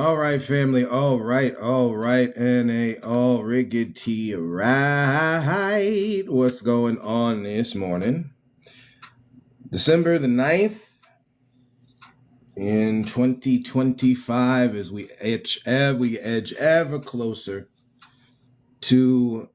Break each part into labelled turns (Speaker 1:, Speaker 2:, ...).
Speaker 1: All right, family. All right, and all riggedy right. What's going on this morning? December the 9th in 2025 as we edge ever closer to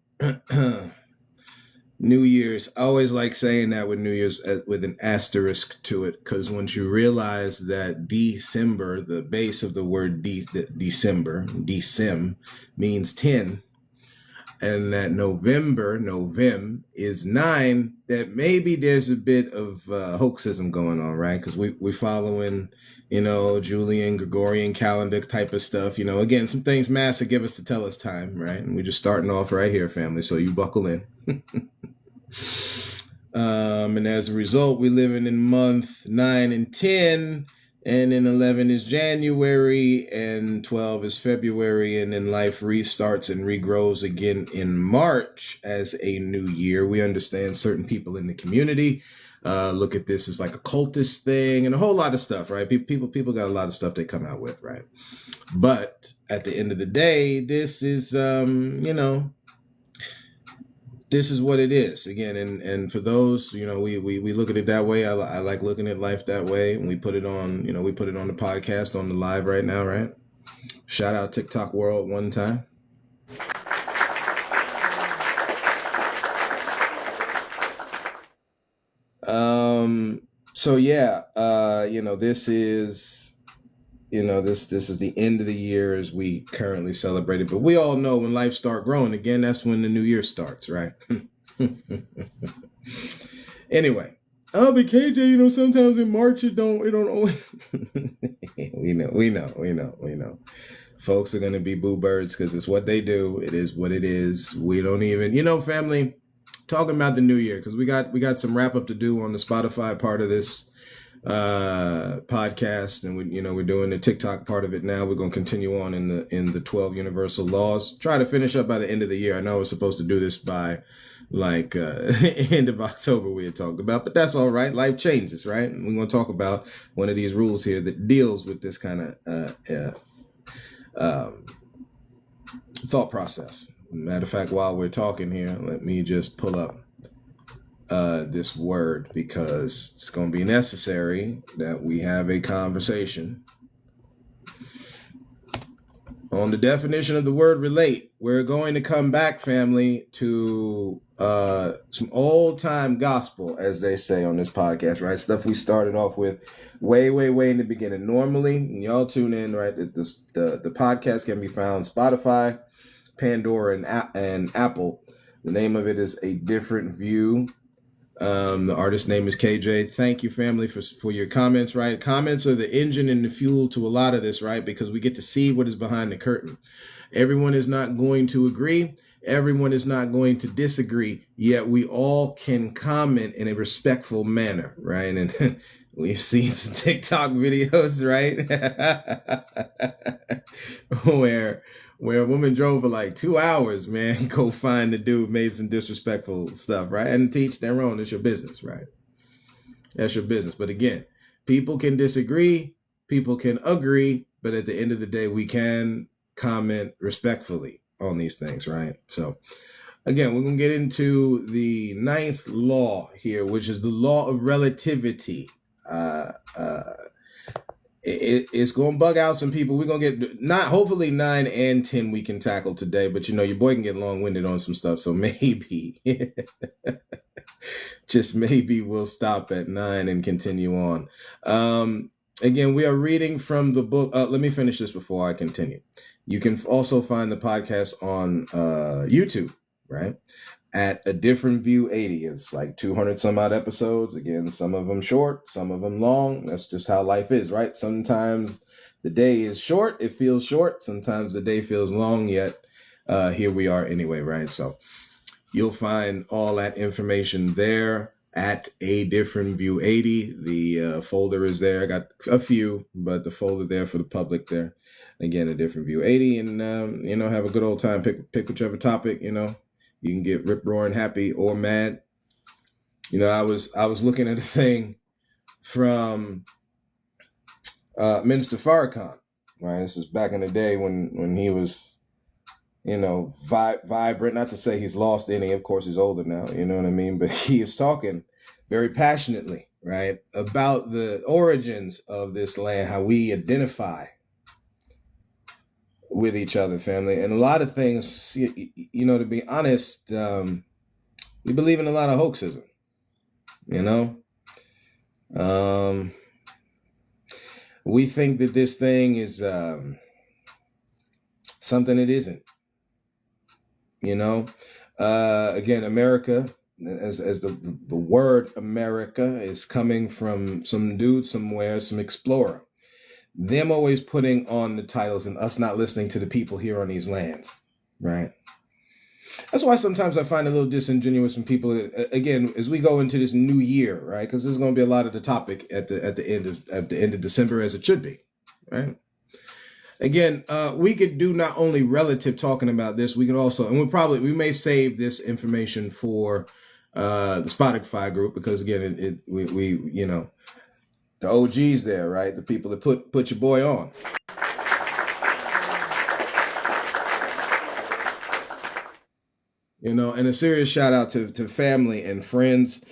Speaker 1: New Year's. I always like saying that with New Year's with an asterisk to it, because once you realize that December, the base of the word December, decem, means 10, and that Novem is 9, that maybe there's a bit of hoaxism going on, right? Because we're following, Julian, Gregorian calendar type of stuff. Again, some things Master give us to tell us time, right? And we're just starting off right here, family, so you buckle in. And as a result, we're living in month 9 and 10, and then 11 is January, and 12 is February, and then life restarts and regrows again in March as a new year. We understand certain people in the community look at this as like a cultist thing and a whole lot of stuff, right? People got a lot of stuff they come out with, right? But at the end of the day, this is, this is what it is again. And for those, we look at it that way. I like looking at life that way. And we put it on, we put it on the podcast, on the live right now, right? Shout out TikTok world one time. So yeah, this is, this is the end of the year as we currently celebrate it. But we all know when life start growing again, that's when the new year starts, right? Anyway, but KJ, sometimes in March it don't always. we know. Folks are gonna be boo birds because it's what they do. It is what it is. We don't even, family. Talking about the new year, because we got some wrap up to do on the Spotify part of this podcast, and we're doing the TikTok part of it now. We're going to continue on in the 12 universal laws. Try to finish up by the end of the year. I know I was supposed to do this by end of October we had talked about, but that's all right. Life changes, right? And we're going to talk about one of these rules here that deals with this kind of thought process. Matter of fact, while we're talking here, let me just pull up this word, because it's going to be necessary that we have a conversation on the definition of the word relate. We're going to come back, family, to some old time gospel, as they say on this podcast, right? Stuff we started off with way in the beginning. Normally, y'all tune in, right? The podcast can be found Spotify, Pandora, and Apple. The name of it is A Different View. The artist name is KJ. Thank you, family, for your comments, right? Comments are the engine and the fuel to a lot of this, right? Because we get to see what is behind the curtain. Everyone is not going to agree. Everyone is not going to disagree, yet we all can comment in a respectful manner, right? And we've seen some TikTok videos, right? where a woman drove for like 2 hours, man, go find the dude made some disrespectful stuff, right? And teach their own. It's your business, right? That's your business. But again, people can disagree, people can agree, but at the end of the day, we can comment respectfully on these things, right? So again, we're going to get into the 9th law here, which is the law of relativity. It's going to bug out some people. We're going to get hopefully 9 and 10 we can tackle today, but your boy can get long-winded on some stuff. So maybe, just maybe we'll stop at 9 and continue on. Again, we are reading from the book. Let me finish this before I continue. You can also find the podcast on YouTube, right? At A Different View 80. It's like 200 some odd episodes. Again, some of them short, some of them long. That's just how life is, right? Sometimes the day is short. It feels short. Sometimes the day feels long, yet here we are anyway, right? So you'll find all that information there at A Different View 80. The folder is there. I got a few, but the folder there for the public there. Again, A Different View 80. And, have a good old time. Pick whichever topic, You can get rip-roaring happy or mad. I was looking at a thing from Minister Farrakhan, right? This is back in the day when he was, vibrant. Not to say he's lost any. Of course, he's older now. You know what I mean? But he is talking very passionately, right, about the origins of this land, how we identify with each other, family, and a lot of things. To be honest, we believe in a lot of hoaxism. We think that this thing is something it isn't. Again, America, as the word America is coming from some dude somewhere, some explorer. Them always putting on the titles and us not listening to the people here on these lands, right? That's why sometimes I find it a little disingenuous when people, again, as we go into this new year, right? Because there's going to be a lot of the topic at the end of December, as it should be, right? Again, we could do not only relative talking about this, we could also, and we may save this information for the Spotify group, because again, the OGs there, right? The people that put your boy on. And a serious shout out to family and friends,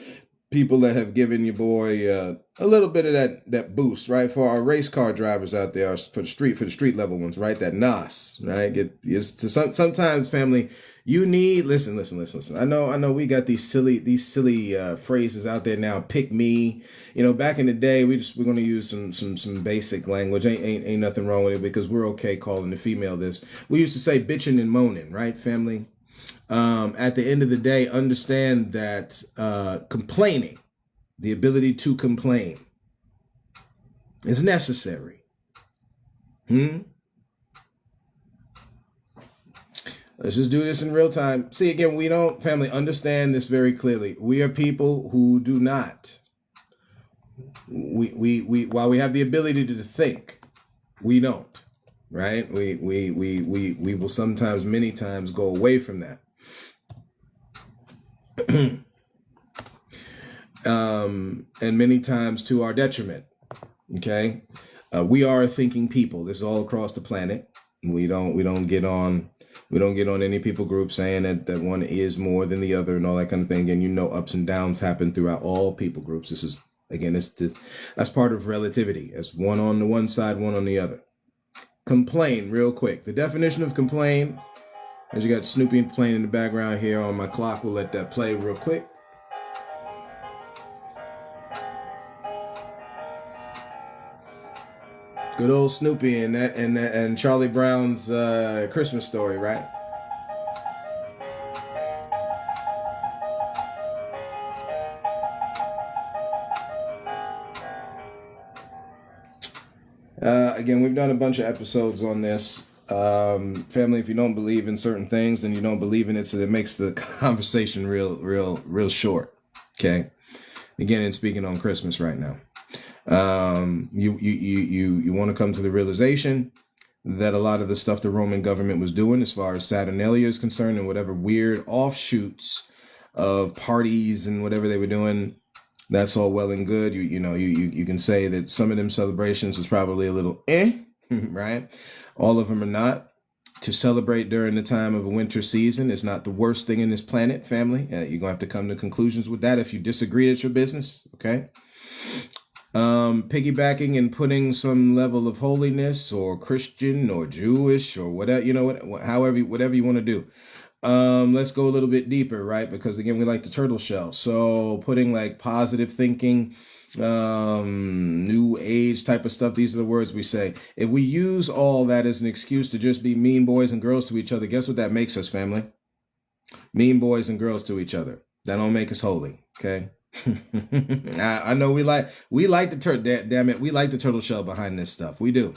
Speaker 1: people that have given your boy a little bit of that boost, right? For our race car drivers out there, for the street level ones, right? That NOS, right? Sometimes, family, you need listen. I know we got these silly phrases out there now. Pick me. Back in the day, we're going to use some basic language. Ain't nothing wrong with it, because we're okay calling the female this. We used to say bitching and moaning, right, family? At the end of the day, understand that complaining, the ability to complain, is necessary. Let's just do this in real time. See, again, we don't, family, understand this very clearly. We are people who do not. While we have the ability to think, we don't. Right? We will sometimes, many times, go away from that. And many times to our detriment. Okay, we are a thinking people. This is all across the planet. We don't get on any people group saying that one is more than the other and all that kind of thing. And ups and downs happen throughout all people groups. This is, again, that's part of relativity. It's one on the one side, one on the other. Complain, real quick. The definition of complain, as you got Snoopy playing in the background here on my clock, we'll let that play real quick. Good old Snoopy and Charlie Brown's Christmas Story, right? Again, we've done a bunch of episodes on this. Family, if you don't believe in certain things, then you don't believe in it, so it makes the conversation real short. Okay. Again, and speaking on Christmas right now. You want to come to the realization that a lot of the stuff the Roman government was doing as far as Saturnalia is concerned, and whatever weird offshoots of parties and whatever they were doing, that's all well and good. You can say that some of them celebrations was probably a little right? All of them are not. To celebrate during the time of a winter season is not the worst thing in this planet, family. You're going to have to come to conclusions with that. If you disagree, it's your business, okay? Piggybacking and putting some level of holiness or Christian or Jewish or whatever, whatever you want to do. Let's go a little bit deeper, right? Because again, we like the turtle shell. So putting like positive thinking, new age type of stuff. These are the words we say. If we use all that as an excuse to just be mean boys and girls to each other, guess what that makes us, family? Mean boys and girls to each other. That don't make us holy. Okay. I know we like the turtle. Damn it, we like the turtle shell behind this stuff. We do,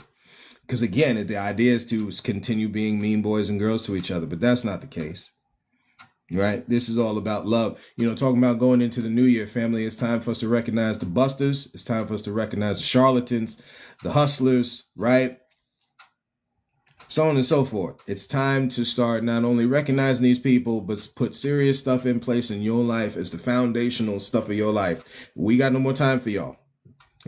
Speaker 1: because again, the idea is to continue being mean boys and girls to each other, but that's not the case, right? This is all about love. Talking about going into the new year, family. It's time for us to recognize the busters. It's time for us to recognize the charlatans, the hustlers, right? So on and so forth. It's time to start not only recognizing these people, but put serious stuff in place in your life as the foundational stuff of your life. We got no more time for y'all.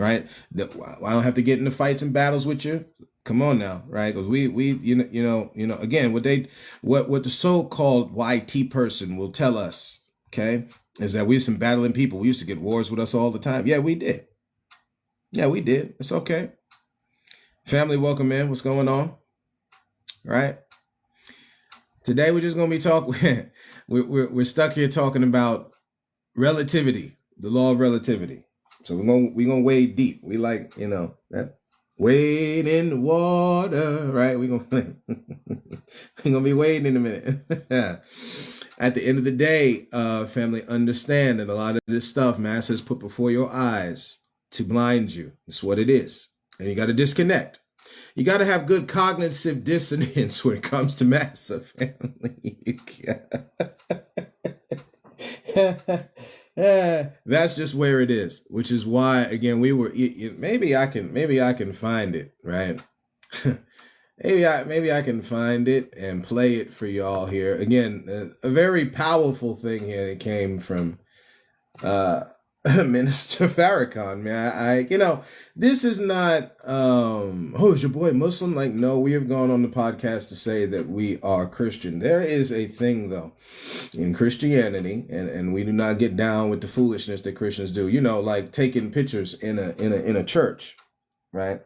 Speaker 1: right? I don't have to get into fights and battles with you. Come on now, right? Because we again, what the so-called YT person will tell us, okay, is that we're some battling people. We used to get wars with us all the time. Yeah, we did. Yeah, we did. It's okay. Family, welcome in. What's going on? Right? Today we're just gonna be talking. we're stuck here talking about relativity, the law of relativity. So we're gonna wade deep. We like, that wade in the water, right? We're gonna be wading in a minute. At the end of the day, family, understand that a lot of this stuff Mass has put before your eyes to blind you. That's what it is. And you got to disconnect. You got to have good cognitive dissonance when it comes to Mass, family. That's just where it is, which is why, again, maybe I can find it, right? maybe I can find it and play it for y'all here. Again, a very powerful thing here that came from Minister Farrakhan, man. This is not is your boy Muslim? Like, no, we have gone on the podcast to say that we are Christian. There is a thing though in Christianity, and we do not get down with the foolishness that Christians do, like taking pictures in a church, right,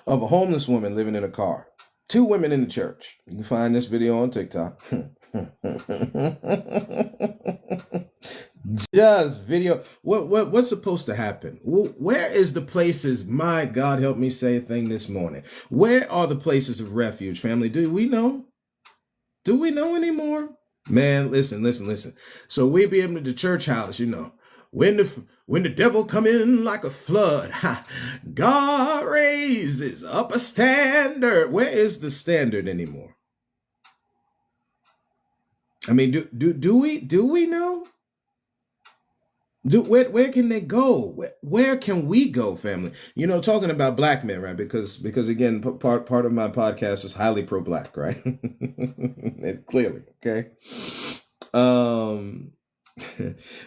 Speaker 1: of a homeless woman living in a car. 2 women in the church. You can find this video on TikTok. Just video. What's supposed to happen? Where is the places? My God, help me say a thing this morning. Where are the places of refuge, family? Do we know? Do we know anymore? Man, listen. So we be able to the church house, when the devil come in like a flood, God raises up a standard. Where is the standard anymore? I mean, do we know? Where can they go? Where can we go, family? Talking about black men, right? Because again, part of my podcast is highly pro-black, right? Clearly, okay.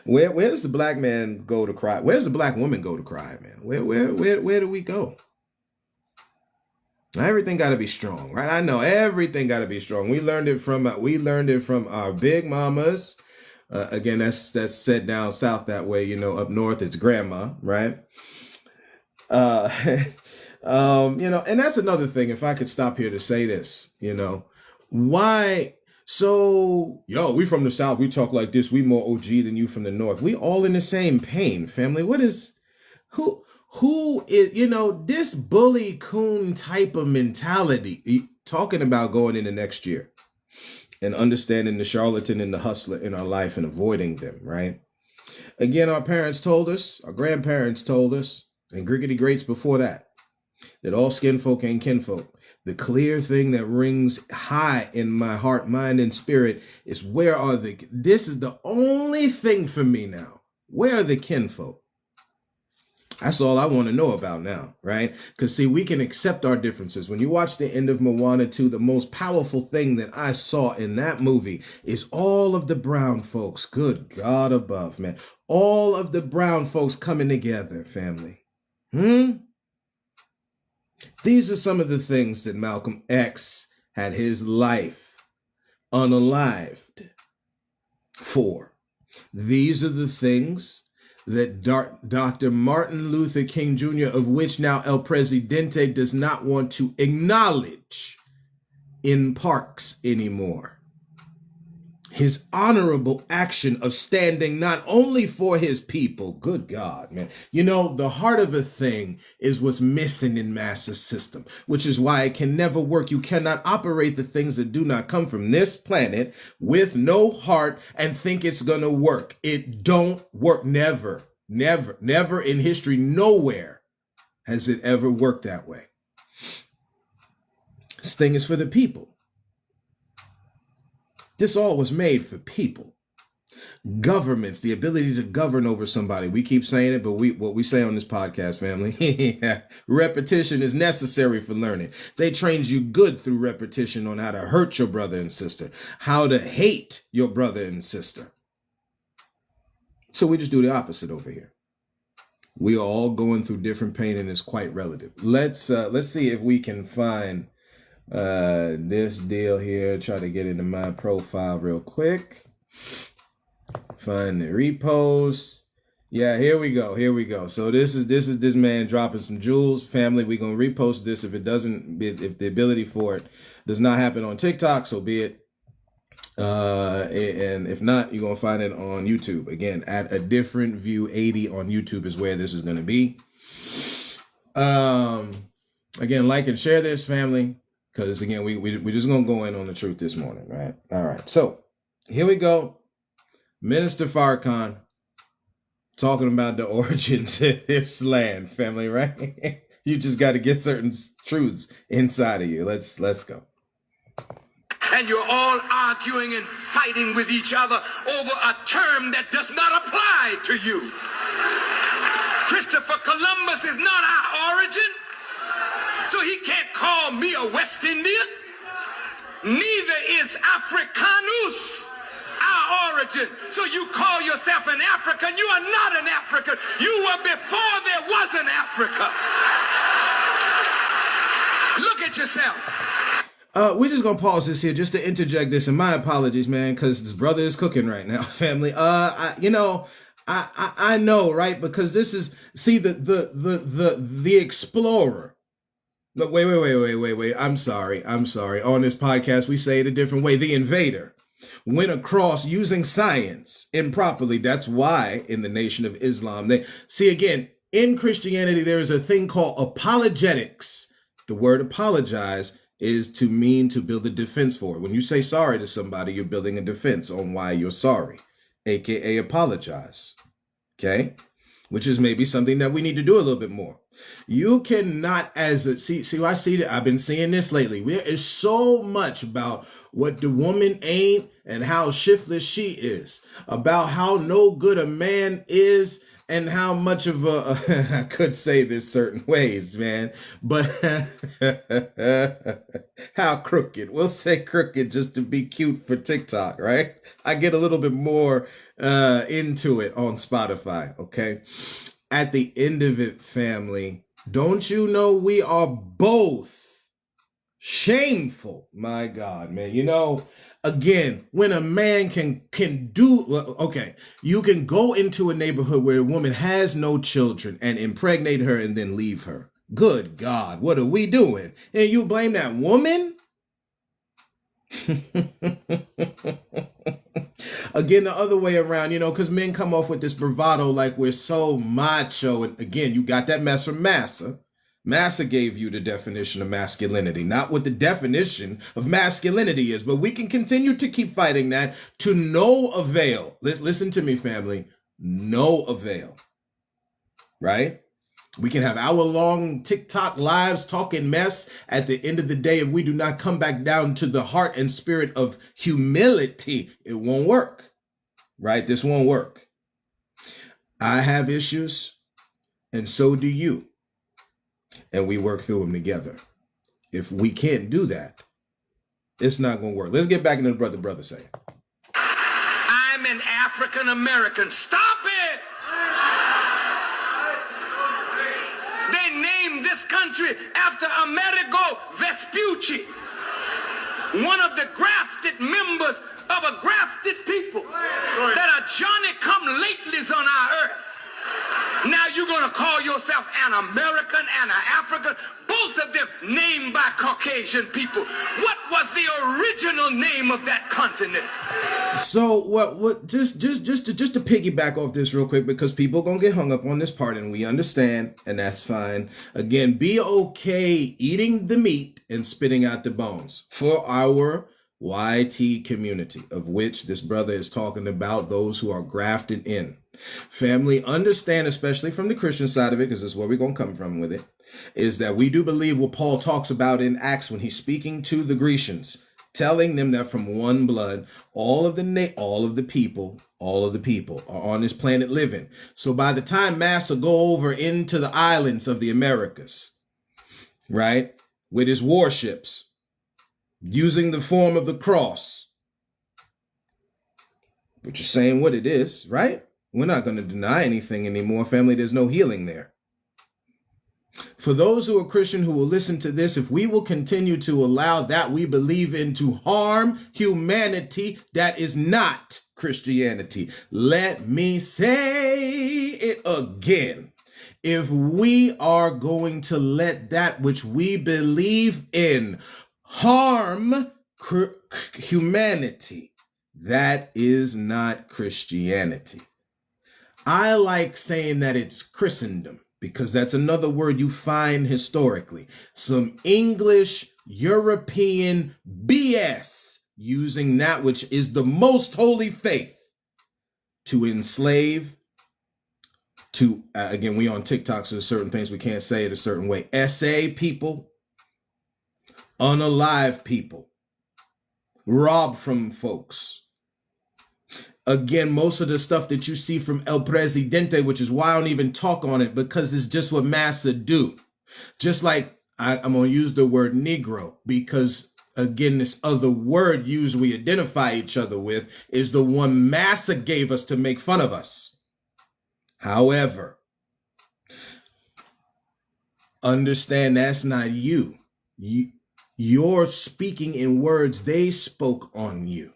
Speaker 1: Where does the black man go to cry? Where does the black woman go to cry, man? Where do we go? Everything got to be strong, right? I know everything got to be strong. We learned it from our big mamas. Again, that's said down south that way. Up north it's grandma, right? And that's another thing. If I could stop here to say this, why? So, we from the south, we talk like this. We more OG than you from the north. We all in the same pain, family. Who is, this bully coon type of mentality, talking about going into next year and understanding the charlatan and the hustler in our life and avoiding them, right? Again, our parents told us, our grandparents told us, and griggity greats before that all skin folk ain't kinfolk. The clear thing that rings high in my heart, mind, and spirit is this is the only thing for me now. Where are the kinfolk? That's all I want to know about now, right? Because, see, we can accept our differences. When you watch the end of Moana 2, the most powerful thing that I saw in that movie is all of the brown folks. Good God above, man. All of the brown folks coming together, family. These are some of the things that Malcolm X had his life unalived for. These are the things that Dr. Martin Luther King Jr., of which now El Presidente does not want to acknowledge in parks anymore. His honorable action of standing not only for his people, good God, man. The heart of a thing is what's missing in Mass's system, which is why it can never work. You cannot operate the things that do not come from this planet with no heart and think it's going to work. It don't work. Never in history, nowhere has it ever worked that way. This thing is for the people. This all was made for people. Governments, the ability to govern over somebody. We keep saying it, but what we say on this podcast, family, repetition is necessary for learning. They trained you good through repetition on how to hurt your brother and sister, how to hate your brother and sister. So we just do the opposite over here. We are all going through different pain, and it's quite relative. Let's see if we can find this deal here. Try to get into my profile real quick. Find the repost. Yeah, here we go. So this is this man dropping some jewels. Family, we're gonna repost this. If the ability for it does not happen on TikTok, so be it. And if not, you're gonna find it on YouTube. Again, at a different view 80 on YouTube is where this is gonna be. Again, like and share this, family, because again, we're just gonna go in on the truth this morning, right? All right, so here we go. Minister Farrakhan talking about the origins of this land, family, right? You just got to get certain truths inside of you. Let's go.
Speaker 2: And you're all arguing and fighting with each other over a term that does not apply to you. Christopher Columbus is not our origin, so he can't call me a West Indian. Neither is Africanus our origin. So you call yourself an African. You are not an African. You were before there was an Africa. Look at yourself.
Speaker 1: We're just gonna pause this here just to interject this, and my apologies, man, because this brother is cooking right now, family. I know, right? Because this is, see, the explorer. Look, wait. I'm sorry. On this podcast, we say it a different way. The invader went across using science improperly. That's why in the Nation of Islam, they see, again, in Christianity, there is a thing called apologetics. The word apologize is to mean to build a defense for it. When you say sorry to somebody, you're building a defense on why you're sorry, aka apologize. Okay? Which is maybe something that we need to do a little bit more. You cannot, I've been seeing this lately. There is so much about what the woman ain't and how shiftless she is, about how no good a man is, and how much of I could say this certain ways, man, but how crooked. We'll say crooked just to be cute for TikTok, right? I get a little bit more into it on Spotify, okay? At the end of it, family, don't you know we are both shameful? My God, man. Again, when a man can do, okay, you can go into a neighborhood where a woman has no children and impregnate her and then leave her. Good God, what are we doing? And you blame that woman? Again, the other way around, because men come off with this bravado like we're so macho. And again, you got that mess from Massa. Massa gave you the definition of masculinity, not what the definition of masculinity is, but we can continue to keep fighting that to no avail. Listen to me, family. No avail, right? We can have hour-long TikTok lives talking mess. At the end of the day, if we do not come back down to the heart and spirit of humility, it won't work, right? This won't work. I have issues, and so do you. And we work through them together. If we can't do that, it's not going to work. Let's get back into the brother saying.
Speaker 2: I'm an African American. Stop it! They named this country after Amerigo Vespucci, one of the grafted members of a grafted people that are Johnny-come-latelys on our earth. Now you're going to call yourself an American and an African, both of them named by Caucasian people. What was the original name of that continent?
Speaker 1: So what just to piggyback off this real quick, because people are going to get hung up on this part, and we understand, and that's fine. Again, be okay eating the meat and spitting out the bones for our YT community, of which this brother is talking about, those who are grafted in. Family, understand, especially from the Christian side of it, because this is where we're going to come from with it, is that we do believe what Paul talks about in Acts when he's speaking to the Grecians, telling them that from one blood, all of the people are on this planet living. So by the time Massa go over into the islands of the Americas, right, with his warships, using the form of the cross, which is saying what it is, right? We're not going to deny anything anymore, family. There's no healing there. For those who are Christian who will listen to this, if we will continue to allow that we believe in to harm humanity, that is not Christianity. Let me say it again. If we are going to let that which we believe in harm humanity, that is not Christianity. I like saying that it's Christendom, because that's another word you find historically. Some English, European BS using that which is the most holy faith to enslave, to, again, we on TikTok, so there's certain things we can't say it a certain way. SA people, unalive people, rob from folks. Again, most of the stuff that you see from El Presidente, which is why I don't even talk on it, because it's just what massa do. Just like I'm going to use the word Negro, because again, this other word used we identify each other with is the one massa gave us to make fun of us. However, understand that's not you. You're speaking in words they spoke on you.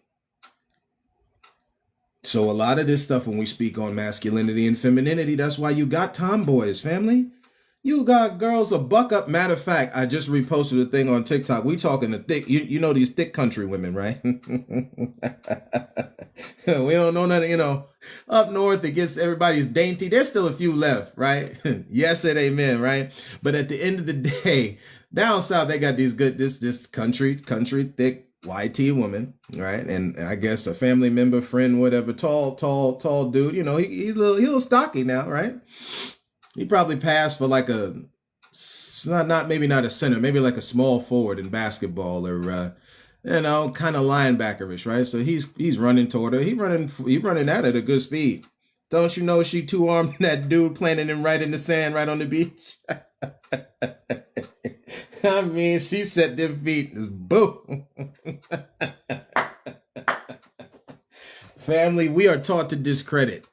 Speaker 1: So a lot of this stuff, when we speak on masculinity and femininity, that's why you got tomboys, family. You got girls a buck up. Matter of fact, I just reposted a thing on TikTok. We talking to thick, you know these thick country women, right? We don't know nothing, up north it gets everybody's dainty. There's still a few left, right? Yes and amen, right? But at the end of the day, down south, they got these good, this country thick, YT woman, right? And I guess a family member, friend, whatever, tall dude, he's a little stocky now, right? He probably passed for like maybe not a center, maybe like a small forward in basketball, or kind of linebackerish, right? So he's running toward her. He running at it at a good speed. Don't you know she two-armed that dude, planting him right in the sand, right on the beach? I mean, she set them feet. Just boom. Family, we are taught to discredit.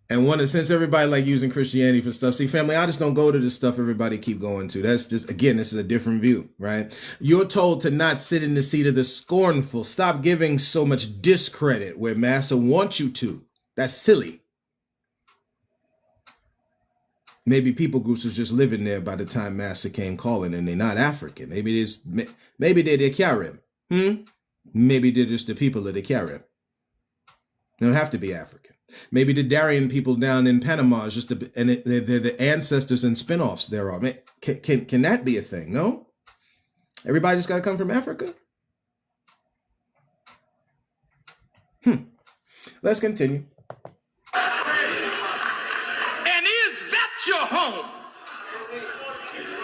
Speaker 1: And since everybody like using Christianity for stuff, see, family, I just don't go to the stuff everybody keep going to. That's just, again, this is a different view, right? You're told to not sit in the seat of the scornful. Stop giving so much discredit where Massa wants you to. That's silly. Maybe people groups was just living there by the time Massa came calling, and they're not African. Maybe they're the Carib. Maybe they're just the people of the Carib. They don't have to be African. Maybe the Darien people down in Panama is just they're the ancestors and spinoffs thereof. Can that be a thing? No? Everybody just got to come from Africa? Let's continue.
Speaker 2: Your home.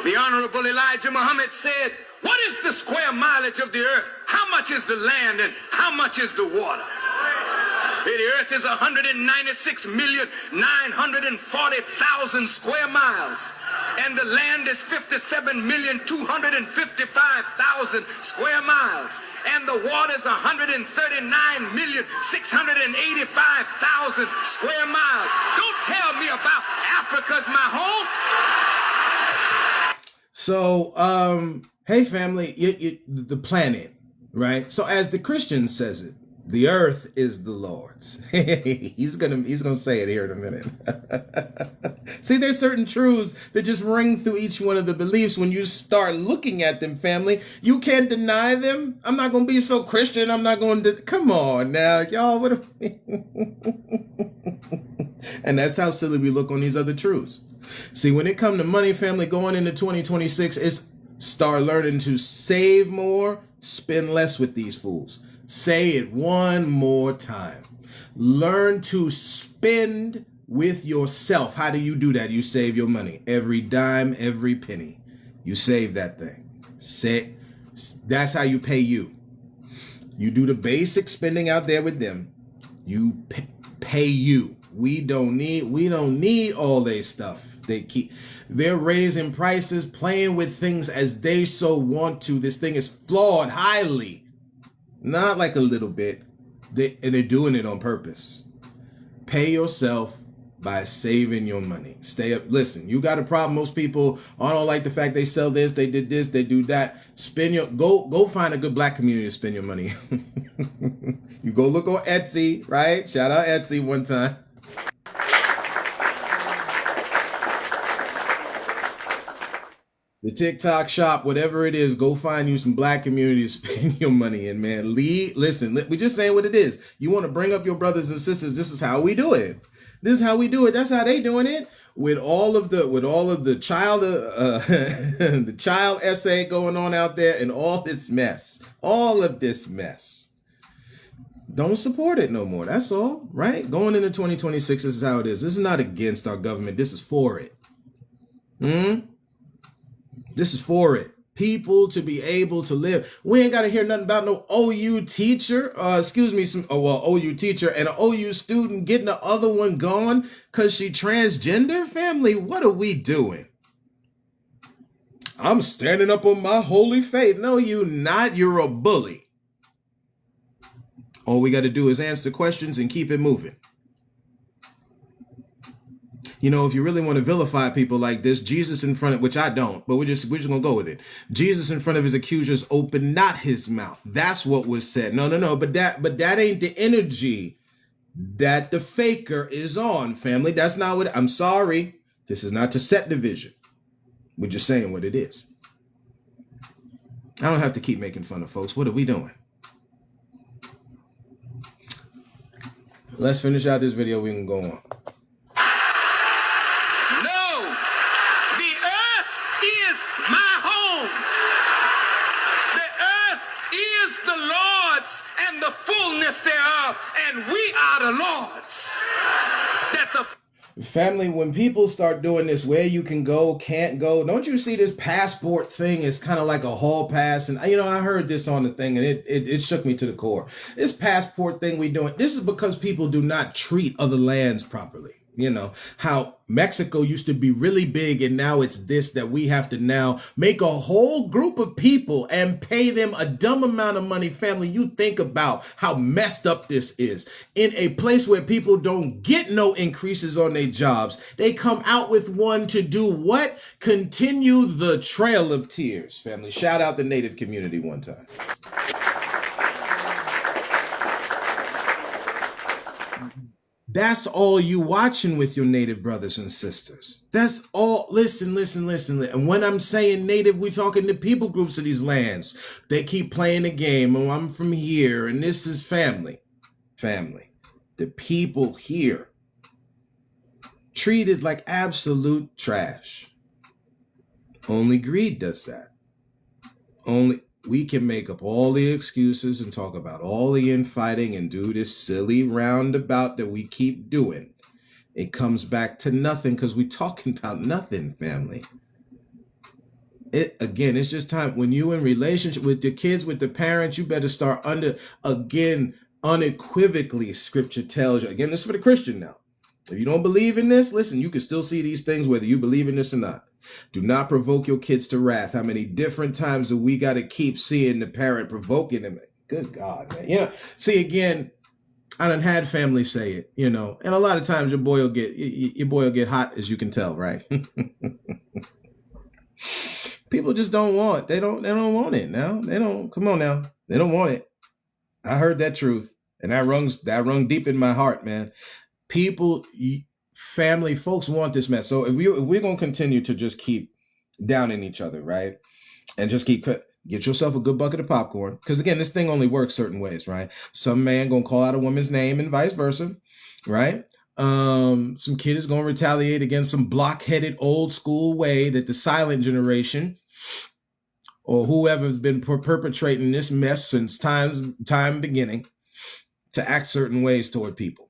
Speaker 2: The Honorable Elijah Muhammad said, what is the square mileage of the earth? How much is the land and how much is the water? The earth is 196,940,000 square miles, and the land is 57,255,000 square miles, and the water is 139,685,000 square miles. Don't tell me about Africa's my home.
Speaker 1: So, hey family, the planet, right? So as the Christian says it, the earth is the Lord's. He's gonna say it here in a minute. See, there's certain truths that just ring through each one of the beliefs when you start looking at them, family. You can't deny them. I'm not gonna be so Christian. I'm not going to. Come on now, y'all. What? And that's how silly we look on these other truths. See, when it comes to money, family, going into 2026, it's start learning to save more, spend less with these fools. Say it one more time. Learn to spend with yourself. How do you do that? You save your money. Every dime, every penny. You save that thing. That's how you pay you. You do the basic spending out there with them. You pay you. We don't need all their stuff. They're raising prices, playing with things as they so want to. This thing is flawed highly. Not like a little bit. They're doing it on purpose. pay yourself by saving your money. Stay up. Listen, you got a problem. Most people, I don't like the fact they sell this, they did this, they do that. Go find a good black community to spend your money. You go look on Etsy, right? Shout out Etsy one time. The TikTok shop, whatever it is, go find you some black community to spend your money in, man. Listen, we just saying what it is. You want to bring up your brothers and sisters. This is how we do it. This is how we do it. That's how they doing it. With all of the child the child essay going on out there and all this mess. All of this mess. Don't support it no more. That's all, right? Going into 2026, this is how it is. This is not against our government. This is for it. This is for it. People to be able to live. We ain't got to hear nothing about no OU teacher, OU teacher and an OU student getting the other one gone because she transgender. Family, what are we doing? I'm standing up on my holy faith. No, you not. You're a bully. All we got to do is answer questions and keep it moving. You know, if you really want to vilify people like this, Jesus in front of, which I don't, but we're just gonna go with it. Jesus in front of his accusers opened not his mouth. That's what was said. No. But that ain't the energy that the faker is on, family. That's not what. I'm sorry. This is not to set division. We're just saying what it is. I don't have to keep making fun of folks. What are we doing? Let's finish out this video. We can go on.
Speaker 2: The fullness thereof, and we are the Lord's.
Speaker 1: Family, when people start doing this, where you can go, can't go, don't you see this passport thing is kind of like a hall pass? And, you know, I heard this on the thing and it shook me to the core. This passport thing we doing, this is because people do not treat other lands properly. You know, how Mexico used to be really big and now it's this that we have to now make a whole group of people and pay them a dumb amount of money. Family, you think about how messed up this is. In a place where people don't get no increases on their jobs, they come out with one to do what? Continue the trail of tears. Family, shout out the Native community one time. That's all you watching with your Native brothers and sisters. That's all. Listen. And when I'm saying Native, we're talking to people groups of these lands. They keep playing the game. Oh, I'm from here, and this is family. Family. The people here treated like absolute trash. Only greed does that. Only we can make up all the excuses and talk about all the infighting and do this silly roundabout that we keep doing. It comes back to nothing because we're talking about nothing, family. It's just time. When you in relationship with your kids, with the parents, you better start unequivocally, scripture tells you. Again, this is for the Christian now. If you don't believe in this, listen, you can still see these things whether you believe in this or not. Do not provoke your kids to wrath. How many different times do we got to keep seeing the parent provoking them? Good God, man. You know, see, again, I done had family say it, you know, and a lot of times your boy will get hot, as you can tell, right? People just don't want, they don't want it now. Come on now. They don't want it. I heard that truth and that rung deep in my heart, man. People, family, folks want this mess. So if we're going to continue to just keep downing each other, right? And just get yourself a good bucket of popcorn. Because again, this thing only works certain ways, right? Some man going to call out a woman's name and vice versa, right? Some kid is going to retaliate against some block-headed old school way that the silent generation or whoever's been perpetrating this mess since time beginning to act certain ways toward people.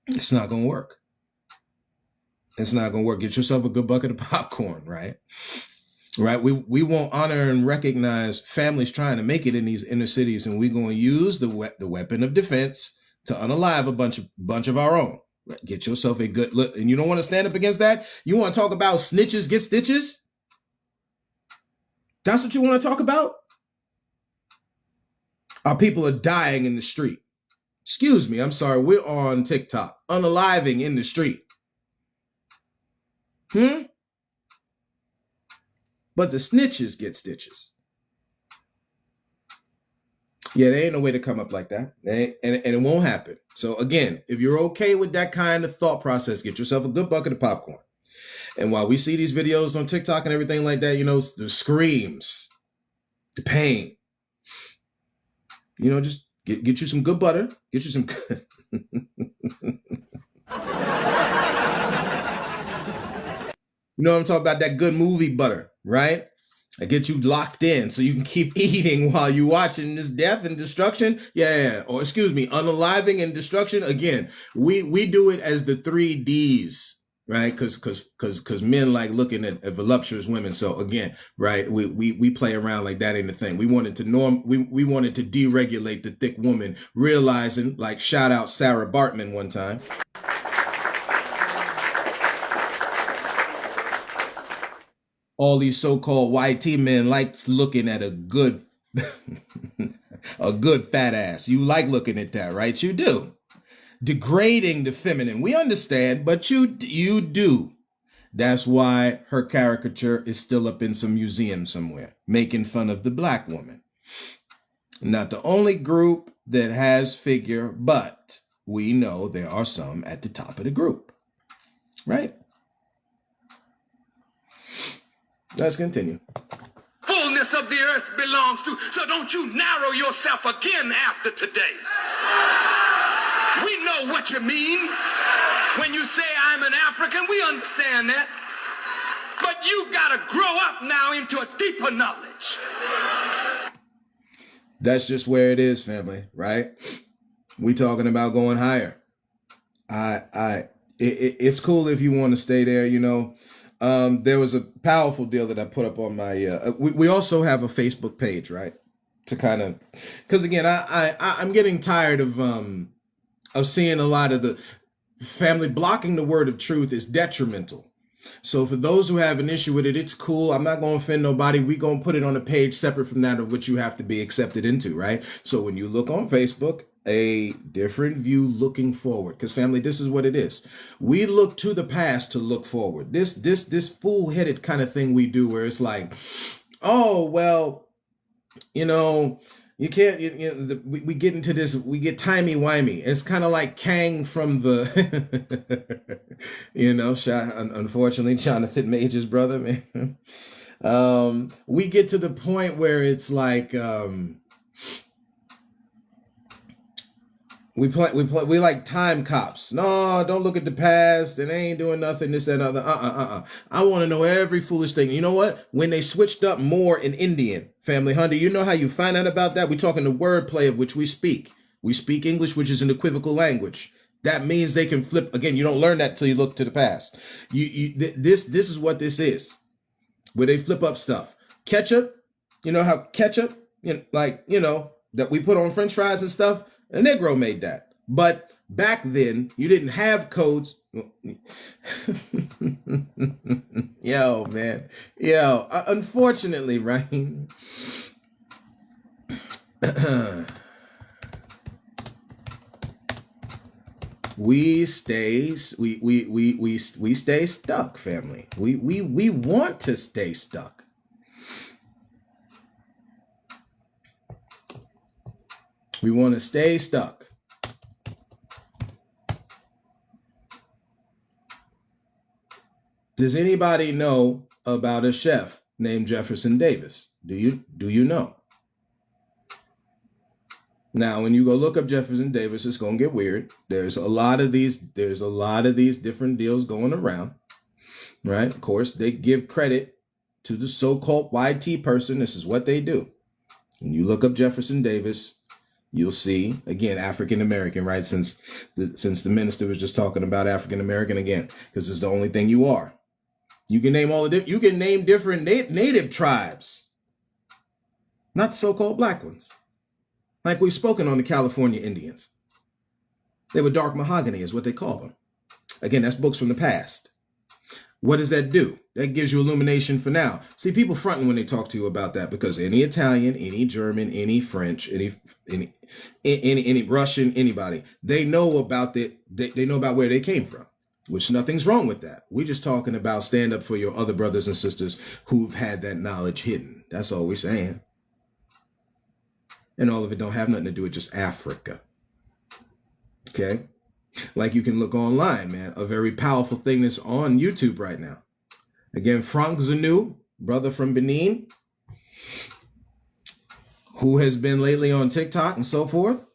Speaker 1: It's not going to work. It's not going to work. Get yourself a good bucket of popcorn, right? Right. We won't honor and recognize families trying to make it in these inner cities, and we're going to use the weapon of defense to unalive a bunch of our own. Right? Get yourself a good look, and you don't want to stand up against that. You want to talk about snitches get stitches? That's what you want to talk about? Our people are dying in the street. Excuse me, I'm sorry, we're on TikTok. Unaliving in the street. But the snitches get stitches. Yeah, there ain't no way to come up like that. And it won't happen. So again, if you're okay with that kind of thought process, get yourself a good bucket of popcorn. And while we see these videos on TikTok and everything like that, the screams, the pain, just get you some good butter. Get you some good. You know what I'm talking about? That good movie butter, right? That gets you locked in so you can keep eating while you're watching this death and destruction. Yeah. Or excuse me, unaliving and destruction. Again, we do it as the 3Ds, right? Because men like looking at voluptuous women. So again, right, we play around like that ain't the thing. We wanted to we wanted to deregulate the thick woman, realizing, like, shout out Sarah Bartman one time. All these so-called YT men likes looking at a good fat ass. You like looking at that, right? You do. Degrading the feminine. We understand, but you do. That's why her caricature is still up in some museum somewhere, making fun of the black woman. Not the only group that has figure, but we know there are some at the top of the group, right? Let's continue.
Speaker 2: Fullness of the earth belongs to, so don't you narrow yourself again after today. We know what you mean. When you say I'm an African, we understand that. But you gotta grow up now into a deeper knowledge.
Speaker 1: That's just where it is, family, right? We talking about going higher. It's cool if you want to stay there, There was a powerful deal that I put up on my. We also have a Facebook page, right? To kind of, because again, I'm getting tired of seeing a lot of the family blocking the word of truth is detrimental. So for those who have an issue with it, it's cool. I'm not going to offend nobody. We going to put it on a page separate from that of which you have to be accepted into, right? So when you look on Facebook, a different view looking forward, because family, this is what it is. We look to the past to look forward. This fool-headed kind of thing we do where it's like, oh, well, you can't, we get into this, we get timey-wimey. It's kind of like Kang from the, unfortunately, Jonathan Major's brother, man. We get to the point where it's like, we like time cops. No, don't look at the past. They ain't doing nothing, this, that, other. I want to know every foolish thing. You know what? When they switched up more in Indian, family Hunter, you know how you find out about that? We're talking the wordplay of which we speak. We speak English, which is an equivocal language. That means they can flip. Again, you don't learn that until you look to the past. This is what this is. Where they flip up stuff. Ketchup, you know how ketchup, that we put on French fries and stuff? A Negro made that. But back then, you didn't have codes. Yo, man. Yo, unfortunately, right? we stay stuck, family. We want to stay stuck. We want to stay stuck. Does anybody know about a chef named Jefferson Davis? Do you know? Now, when you go look up Jefferson Davis, it's going to get weird. There's a lot of these different deals going around, right? Of course, they give credit to the so-called YT person. This is what they do. When you look up Jefferson Davis, you'll see, again, African-American, right? Since the minister was just talking about African-American again, because it's the only thing you are. You can name you can name different native tribes, not the so-called black ones. Like we've spoken on the California Indians. They were dark mahogany is what they call them. Again, that's books from the past. What does that do? That gives you illumination for now. See, people fronting when they talk to you about that, because any Italian, any German, any French, any Russian, anybody, they know about they know about where they came from, which nothing's wrong with that. We're just talking about stand up for your other brothers and sisters who've had that knowledge hidden. That's all we're saying. And all of it don't have nothing to do with just Africa. Okay? Like, you can look online, man. A very powerful thing that's on YouTube right now. Again, Frank Zanou, brother from Benin, who has been lately on TikTok and so forth,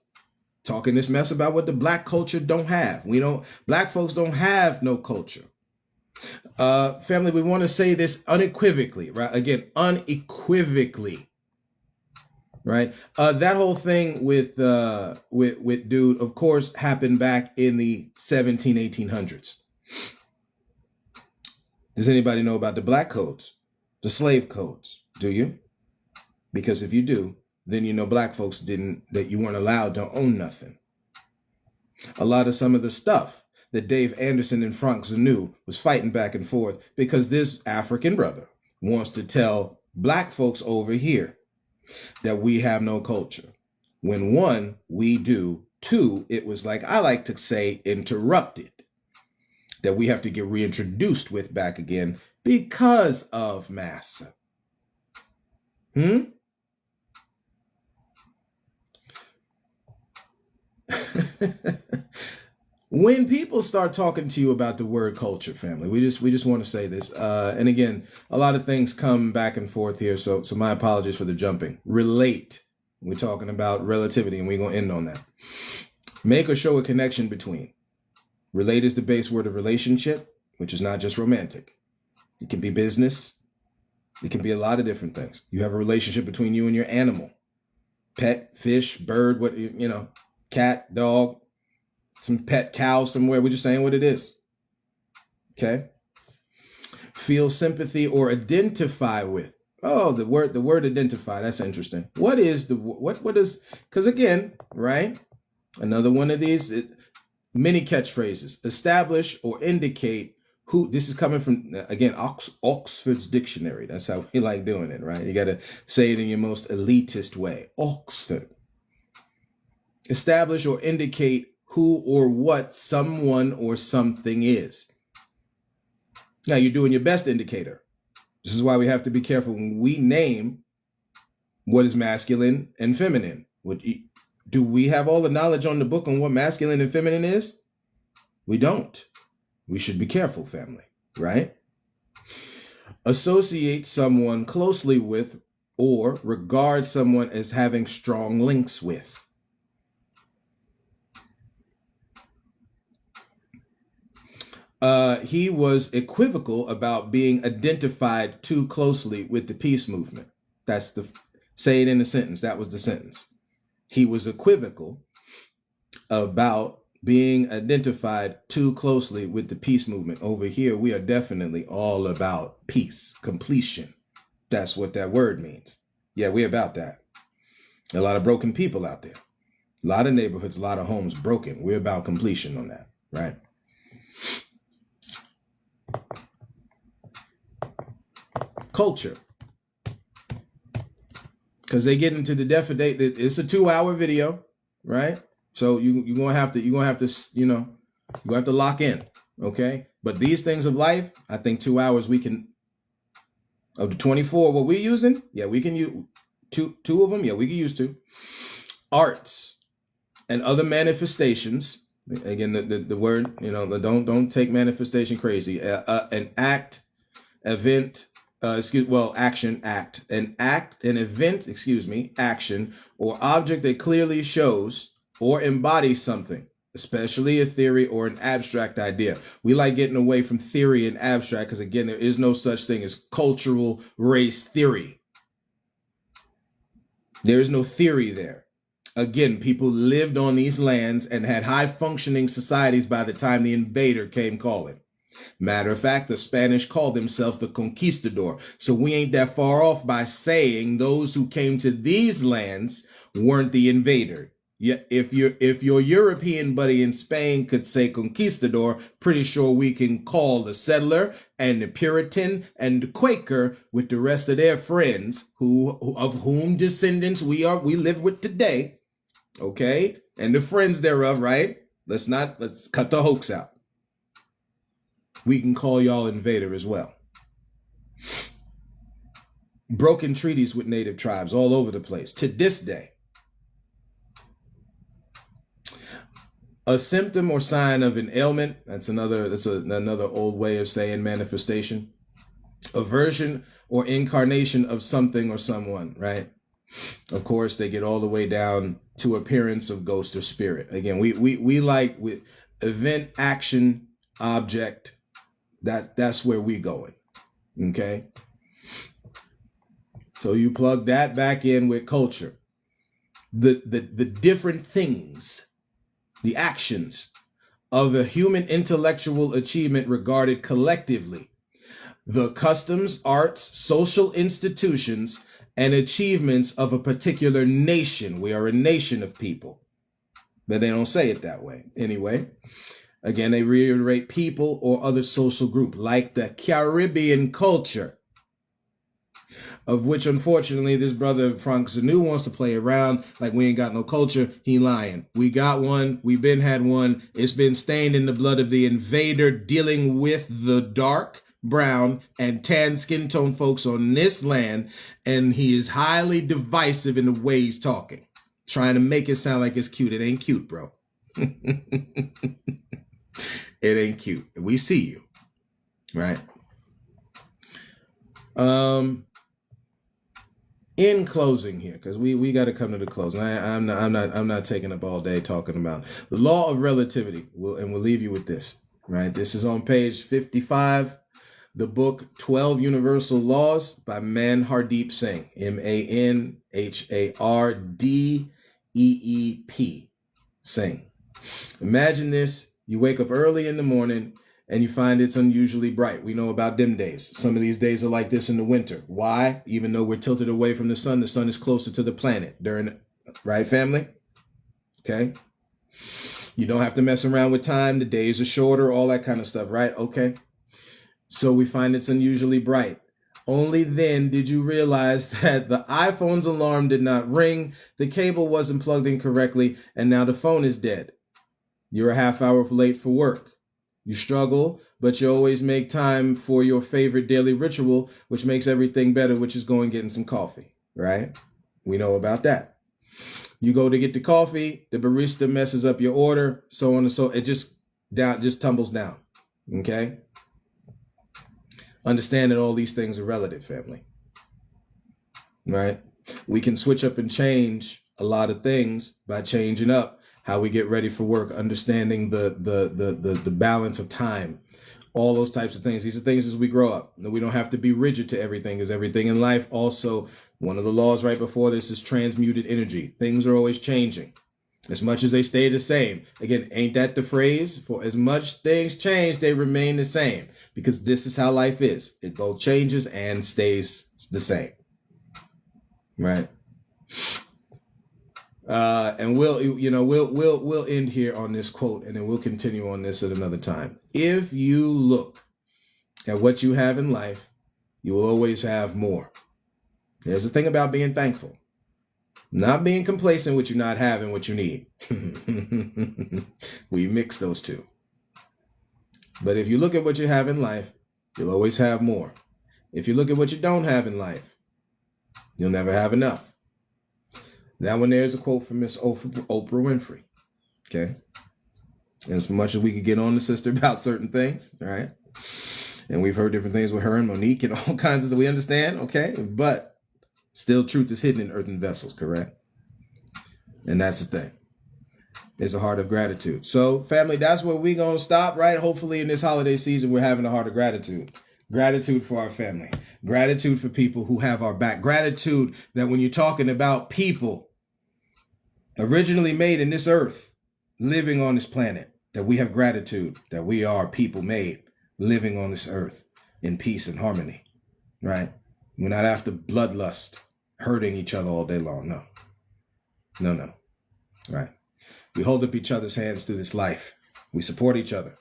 Speaker 1: talking this mess about what the black culture don't have. Black folks don't have no culture. Family, we want to say this unequivocally, right? Again, unequivocally. Right. That whole thing with dude, of course, happened back in the 1800s. Does anybody know about the black codes, the slave codes? Do you? Because if you do, then you know black folks that you weren't allowed to own nothing. A lot of some of the stuff that Dave Anderson and Frank Zanou was fighting back and forth because this African brother wants to tell black folks over here that we have no culture. When one, we do. Two, it was like I like to say interrupted. That we have to get reintroduced with back again because of massa. When people start talking to you about the word culture, family, we just want to say this. And again, a lot of things come back and forth here. So my apologies for the jumping. Relate. We're talking about relativity, and we're going to end on that. Make or show a connection between. Relate is the base word of relationship, which is not just romantic. It can be business. It can be a lot of different things. You have a relationship between you and your animal. Pet, fish, bird, cat, dog. Some pet cow somewhere. We're just saying what it is. Okay. Feel sympathy or identify with. Oh, the word identify. That's interesting. What is because again, right? Another one of these many catchphrases. Establish or indicate who. This is coming from, again, Oxford's dictionary. That's how we like doing it, right? You got to say it in your most elitist way. Oxford. Establish or indicate who or what someone or something is. Now, you're doing your best indicator. This is why we have to be careful when we name what is masculine and feminine. Do we have all the knowledge on the book on what masculine and feminine is? We don't. We should be careful, family, right? Associate someone closely with or regard someone as having strong links with. He was equivocal about being identified too closely with the peace movement. Say it in a sentence. That was the sentence. He was equivocal about being identified too closely with the peace movement. Over here, we are definitely all about peace, completion. That's what that word means. Yeah, we're about that. A lot of broken people out there. A lot of neighborhoods, a lot of homes broken. We're about completion on that, right? Culture, because they get into the definite. It's a 2-hour video, right? So you're gonna have to lock in, okay? But these things of life, I think 2 hours we can. Of the 24, what we're using, yeah, we can use two of them. Yeah, we can use 2. Arts and other manifestations. Again, the word, don't take manifestation crazy. An act, event. Action, act, an event, action, or object that clearly shows or embodies something, especially a theory or an abstract idea. We like getting away from theory and abstract because, again, there is no such thing as cultural race theory. There is no theory there. Again, people lived on these lands and had high functioning societies by the time the invader came calling. Matter of fact, the Spanish called themselves the conquistador. So we ain't that far off by saying those who came to these lands weren't the invader. Yeah, if your European buddy in Spain could say conquistador, pretty sure we can call the settler and the Puritan and the Quaker with the rest of their friends of whom descendants we live with today. Okay? And the friends thereof, right? Let's cut the hoax out. We can call y'all invader as well. Broken treaties with native tribes all over the place to this day. A symptom or sign of an ailment, that's another old way of saying manifestation. A version or incarnation of something or someone, right? Of course, they get all the way down to appearance of ghost or spirit. Again, we like with event, action, object. That's where we going. Okay. So you plug that back in with culture. The different things, the actions of a human intellectual achievement regarded collectively, the customs, arts, social institutions, and achievements of a particular nation. We are a nation of people, but they don't say it that way. Anyway, again, they reiterate people or other social group, like the Caribbean culture, of which, unfortunately, this brother Frank Zanu wants to play around like we ain't got no culture. He lying. We got one. We been had one. It's been stained in the blood of the invader dealing with the dark, brown, and tan skin tone folks on this land. And he is highly divisive in the way he's talking, trying to make it sound like it's cute. It ain't cute, bro. It ain't cute. We see you, right? In closing here, because we got to come to the close. I'm not taking up all day talking about the law of relativity. We'll leave you with this, right? This is on page 55, the book 12 Universal Laws by Manhardeep Singh, Manhardeep Singh. Imagine this: you wake up early in the morning and you find it's unusually bright. We know about dim days. Some of these days are like this in the winter. Why? Even though we're tilted away from the sun is closer to the planet right, family? Okay. You don't have to mess around with time. The days are shorter, all that kind of stuff, right? Okay. So we find it's unusually bright. Only then did you realize that the iPhone's alarm did not ring, the cable wasn't plugged in correctly, and now the phone is dead. You're a half hour late for work. You struggle, but you always make time for your favorite daily ritual, which makes everything better, which is going and getting some coffee, right? We know about that. You go to get the coffee, the barista messes up your order, so on and so it just tumbles down. Okay? Understand that all these things are relative, family. Right? We can switch up and change a lot of things by changing up how we get ready for work, understanding the balance of time, all those types of things. These are things as we grow up. We don't have to be rigid to everything, because everything in life also, one of the laws right before this is transmuted energy. Things are always changing. As much as they stay the same. Again, ain't that the phrase? For as much things change, they remain the same. Because this is how life is. It both changes and stays the same. Right? And we'll end here on this quote, and then we'll continue on this at another time. If you look at what you have in life, you will always have more. There's the thing about being thankful. Not being complacent with you not having what you need. We mix those two. But if you look at what you have in life, you'll always have more. If you look at what you don't have in life, you'll never have enough. That one there is a quote from Miss Oprah Winfrey. Okay. And as much as we could get on the sister about certain things, right? And we've heard different things with her and Monique and all kinds of stuff. We understand, okay? But still truth is hidden in earthen vessels, correct? And that's the thing. There's a heart of gratitude. So, family, that's where we're going to stop, right? Hopefully in this holiday season, we're having a heart of gratitude. Gratitude for our family. Gratitude for people who have our back. Gratitude that when you're talking about people originally made in this earth, living on this planet, that we have gratitude that we are people made living on this earth in peace and harmony, right? We're not after bloodlust, hurting each other all day long. No. Right. We hold up each other's hands through this life. We support each other.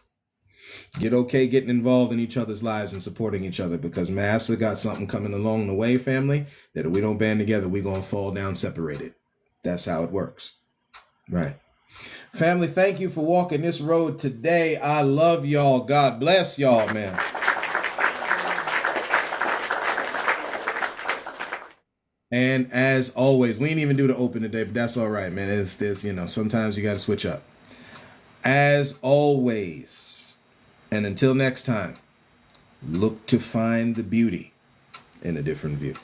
Speaker 1: Get okay getting involved in each other's lives and supporting each other, because Master got something coming along the way, family, that if we don't band together, we're going to fall down separated. That's how it works. Right. Family, thank you for walking this road today. I love y'all. God bless y'all, man. And as always, we ain't even do the open today, but that's all right, man. It's this, sometimes you got to switch up. As always, and until next time, look to find the beauty in a different view.